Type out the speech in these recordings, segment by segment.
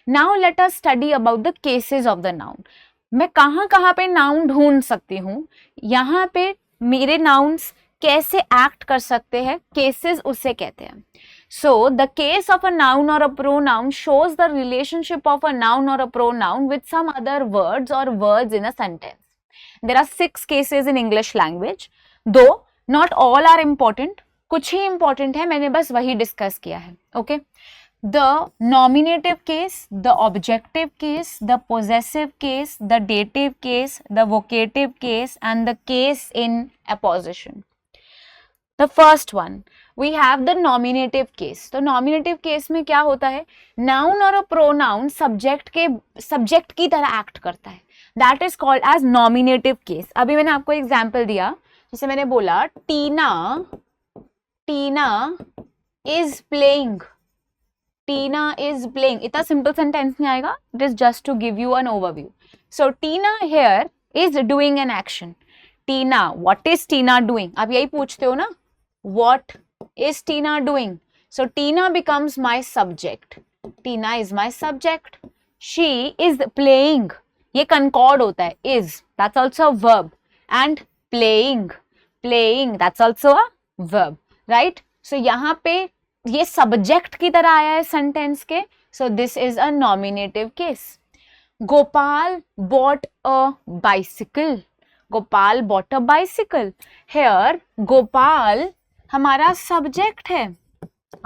Now let us study about the cases of the noun. मैं कहाँ कहाँ पे नाउन ढूंढ सकती हूँ, यहाँ पे मेरे नाउन्स कैसे एक्ट कर सकते हैं, केसेस उसे कहते हैं. So the case of a noun or a pronoun shows the relationship of a noun or a pronoun with some other words or words in a sentence. There are 6 cases in English language, though not all are important. कुछ ही important है, मैंने बस वही discuss किया है. Okay? The nominative case, the objective case, the possessive case, the dative case, the vocative case, and the case in apposition. The first one, we have the nominative case. तो nominative case में क्या होता है, noun और pronoun subject की तरह act करता है. That is called as nominative case. अभी मैंने आपको example दिया, जैसे मैंने बोला टीना is playing. Tina is playing. इतना simple sentence नहीं आएगा. It is just to give you an overview. So Tina here is doing an action. Tina, what is Tina doing? आप यही पूछते हो ना? What is Tina doing? So Tina becomes my subject. Tina is my subject. She is playing. ये concord होता है. Is, that's also a verb. And playing, that's also a verb, right? So यहाँ पे ये subject की तरह आया है sentence के. So this is a nominative case. Gopal bought a bicycle. Gopal bought a bicycle. Here Gopal हमारा subject है.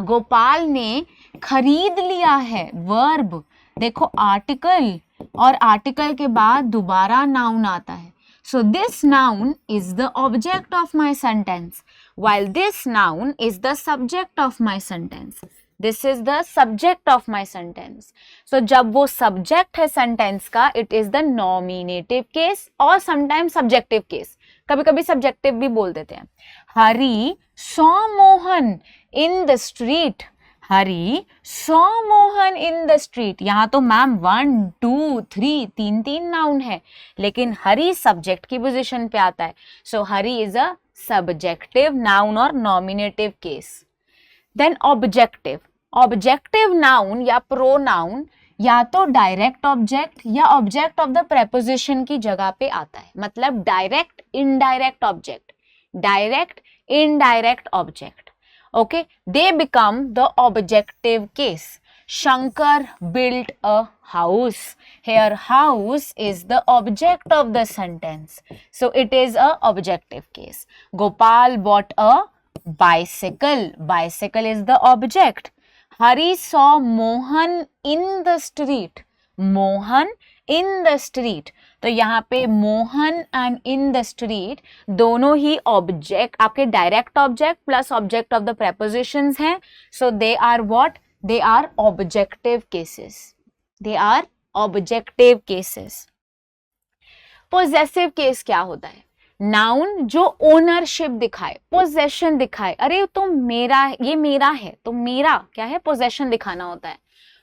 गोपाल ने खरीद लिया है, वर्ब. देखो आर्टिकल, और आर्टिकल के बाद दोबारा नाउन आता है. So this noun is the object of my sentence, while this noun is the subject of my sentence. This is the subject of my sentence. So जब वो subject है sentence का, it is the nominative case or sometimes subjective case. कभी कभी subjective भी बोल देते हैं. हरी saw Mohan in the street. Hari saw Mohan in the street. यहाँ तो मैम 1, 2, 3 तीन नाउन है, लेकिन हरी सब्जेक्ट की पोजीशन पे आता है. So Hari is a subjective noun or nominative case. Then objective noun या pronoun या तो डायरेक्ट ऑब्जेक्ट या ऑब्जेक्ट ऑफ द प्रेपोजिशन की जगह पे आता है. मतलब direct indirect object, direct indirect object. Okay, they become the objective case. Shankar built a house. Here house is the object of the sentence. So it is a objective case. Gopal bought a bicycle. Bicycle is the object. Hari saw Mohan in the street. Mohan in the street. तो यहाँ पे Mohan and in the street दोनों ही object, आपके direct object plus object of the prepositions हैं. So they are what? They are objective cases. They are objective cases. Possessive case क्या होता है? Noun जो ownership दिखाए, possession दिखाए. अरे तो मेरा, ये मेरा है, तो मेरा क्या है? Possession दिखाना होता है.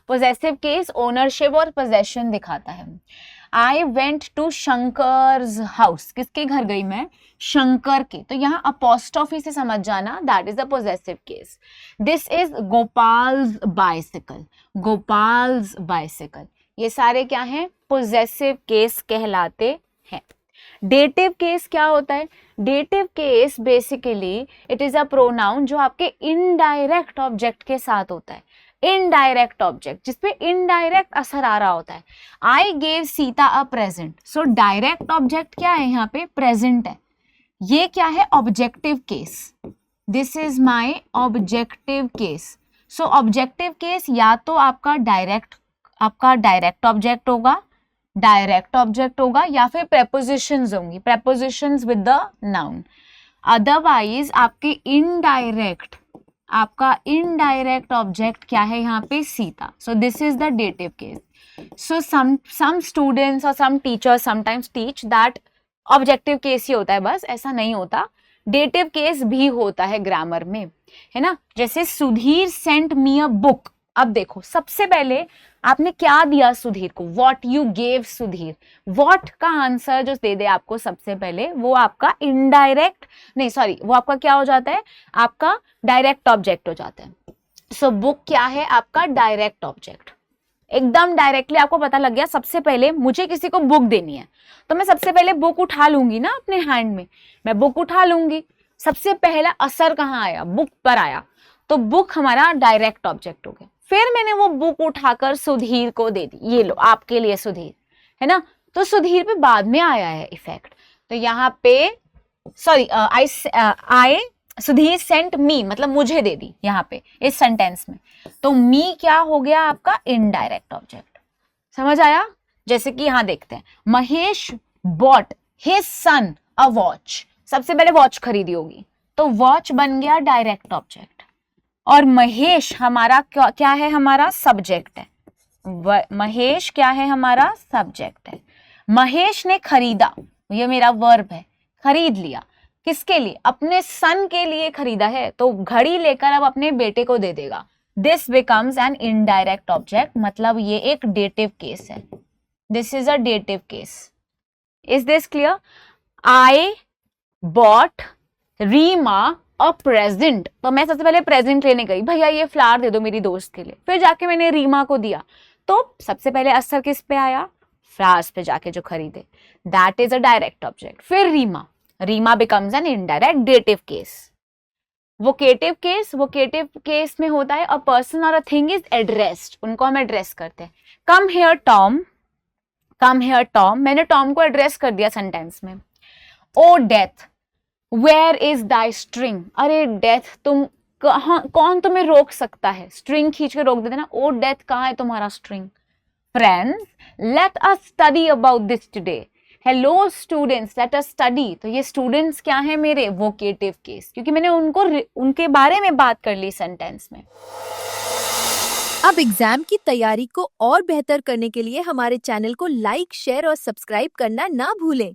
Possessive case ownership और possession दिखाता है. I went to Shankar's house. किसके घर गई मैं? शंकर के. तो यहाँ apostrophe से समझ जाना, that is the possessive case. This is Gopal's bicycle. Gopal's bicycle. ये सारे क्या हैं? possessive case कहलाते हैं. dative case क्या होता है? dative case basically it is a pronoun जो आपके indirect object के साथ होता है. इनडायरेक्ट ऑब्जेक्ट जिसपे इनडायरेक्ट असर आ रहा होता है. I gave Sita a present. So direct object क्या है यहाँ पे? प्रेजेंट है. ये क्या है? Objective case. This is my objective case. So objective case या तो आपका डायरेक्ट ऑब्जेक्ट होगा, या फिर प्रेपोजिशंस होंगी, prepositions with the noun. Otherwise आपका इनडायरेक्ट ऑब्जेक्ट क्या है यहाँ पे? Sita. So this is the dative case. So some students और some teachers sometimes teach that objective case ही होता है, बस ऐसा नहीं होता. डेटिव केस भी होता है ग्रामर में, है ना. जैसे Sudhir sent me a book. अब देखो, सबसे पहले आपने क्या दिया सुधीर को? What you gave Sudhir. What का आंसर जो दे दे आपको सबसे पहले, वो आपका इनडायरेक्ट नहीं, सॉरी, वो आपका क्या हो जाता है? आपका डायरेक्ट ऑब्जेक्ट हो जाता है. सो बुक क्या है? आपका डायरेक्ट ऑब्जेक्ट. एकदम डायरेक्टली आपको पता लग गया, सबसे पहले मुझे किसी को बुक देनी है, तो मैं सबसे पहले बुक उठा लूंगी ना अपने हैंड में, मैं बुक उठा लूंगी। सबसे पहला असर कहाँ आया? बुक पर आया, तो बुक हमारा डायरेक्ट ऑब्जेक्ट हो गया। फिर मैंने वो बुक उठाकर सुधीर को दे दी, ये लो आपके लिए सुधीर, है ना, तो सुधीर पे बाद में आया है इफेक्ट। तो यहाँ पे sorry I Sudhir sent me, मतलब मुझे दे दी यहाँ पे इस सेंटेंस में, तो मी क्या हो गया आपका? Indirect object. समझ आया? जैसे कि यहाँ देखते हैं, Mahesh bot his son a watch, सबसे पहले वॉच खरीदी होगी, तो वॉच बन गया डायरेक्ट ऑब्जेक्ट, और महेश हमारा क्या है? हमारा सब्जेक्ट है। महेश क्या है? हमारा सब्जेक्ट है। महेश ने खरीदा, ये मेरा वर्ब है, खरीद लिया, किसके लिए? अपने सन के लिए खरीदा है, तो घड़ी लेकर अब अपने बेटे को दे देगा। This becomes an indirect object, मतलब ये एक डेटिव केस है। This is a dative case. Is this clear? I bought Reema a present, तो मैं सबसे पहले प्रेजेंट लेने गई, भैया ये फ्लावर दे दो मेरी दोस्त के लिए, फिर जाके मैंने रीमा को दिया, तो सबसे पहले असर किस पे आया? फ्लावर्स पे जाके जो खरीदे, that is a direct object. फिर Rima, Rima becomes an indirect dative case. Vocative case में होता है अ पर्सन और अ थिंग इज एड्रेस्ड, उनको हम एड्रेस करते हैं। Come here Tom, come here Tom, मैंने टॉम को एड्रेस कर दिया सेंटेंस में। O death where is thy sting, अरे डेथ तुम कहाँ, कौन तुम्हें रोक सकता है? स्ट्रिंग खींच के रोक देते ना, ओ डेथ कहाँ है तुम्हारा string? Friends let us study about this today, hello students let us study, तो ये स्टूडेंट्स क्या है मेरे? वोकेटिव केस, क्योंकि मैंने उनके बारे में बात कर ली सेंटेंस में। अब एग्जाम की तैयारी को और बेहतर करने के लिए हमारे चैनल को लाइक, शेयर और सब्सक्राइब करना ना भूलें।